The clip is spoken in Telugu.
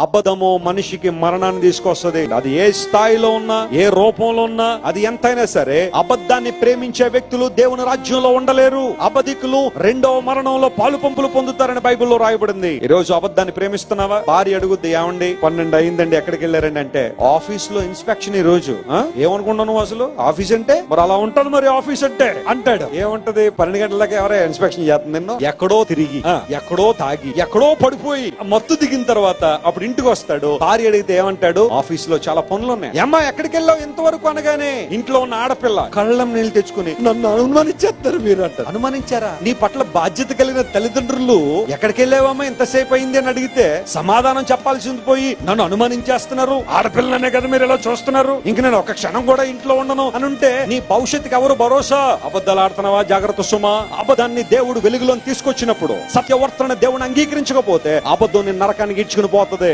అబద్ధము మనిషికి మరణాన్ని తీసుకొస్తుంది. అది ఏ స్థాయిలో ఉన్నా, ఏ రూపంలో ఉన్నా, అది ఎంతైనా సరే అబద్ధాన్ని ప్రేమించే వ్యక్తులు దేవుని రాజ్యంలో ఉండలేరు. అబద్ధికులు రెండవ మరణంలో పాలు పంపులు పొందుతారని బైబిల్లో రాయబడింది. ఈ రోజు అబద్ధాన్ని ప్రేమిస్తున్నావా? భార్య అడుగుద్ది, ఏమండి 12 అయిందండి, ఎక్కడికి వెళ్ళారండి అంటే, ఆఫీస్ లో ఇన్స్పెక్షన్ ఈ రోజు. ఏమనుకున్నాను అసలు ఆఫీస్ అంటే? మరి అలా ఉంటది మరి ఆఫీస్ అంటే అంటాడు. ఏముంటది 12 గంటలకి ఎవరో ఇన్స్పెక్షన్ చేస్తుంది నిన్ను? ఎక్కడో తిరిగి, ఎక్కడో తాగి, ఎక్కడో పడిపోయి మత్తు దిగిన తర్వాత అప్పుడు ఇంటికి వస్తాడు. భార్య అడిగితే ఏమంటాడు? ఆఫీస్ లో చాలా పనులు ఉన్నాయి. అమ్మా ఎక్కడికి వెళ్ళావు ఇంతవరకు అనగానే ఇంట్లో ఉన్న ఆడపిల్ల కళ్ళం నీళ్ళు తెచ్చుకుని, నన్ను అనుమానించేస్తారు మీరు అంటారు. అనుమానించారా? నీ పట్ల బాధ్యత కలిగిన తల్లిదండ్రులు ఎక్కడికి వెళ్ళావమ్మా ఇంతసేపు అయింది అని అడిగితే సమాధానం చెప్పాల్సింది పోయి నన్ను అనుమానించేస్తున్నారు, ఆడపిల్లనే కదా మీరు ఇలా చూస్తున్నారు, ఇంక నేను ఒక క్షణం కూడా ఇంట్లో ఉండను అని ఉంటే నీ భవిష్యత్తుకి ఎవరు భరోసా? అబద్ధాలు ఆడుతున్నావా? జాగ్రత్త సుమా. అబద్ధాన్ని దేవుడు వెలుగులోకి తీసుకొచ్చినప్పుడు, సత్యవర్తన దేవుని అంగీకరించకపోతే అబద్ధం నరకానికి ఇచ్చుకుని పోతుంది.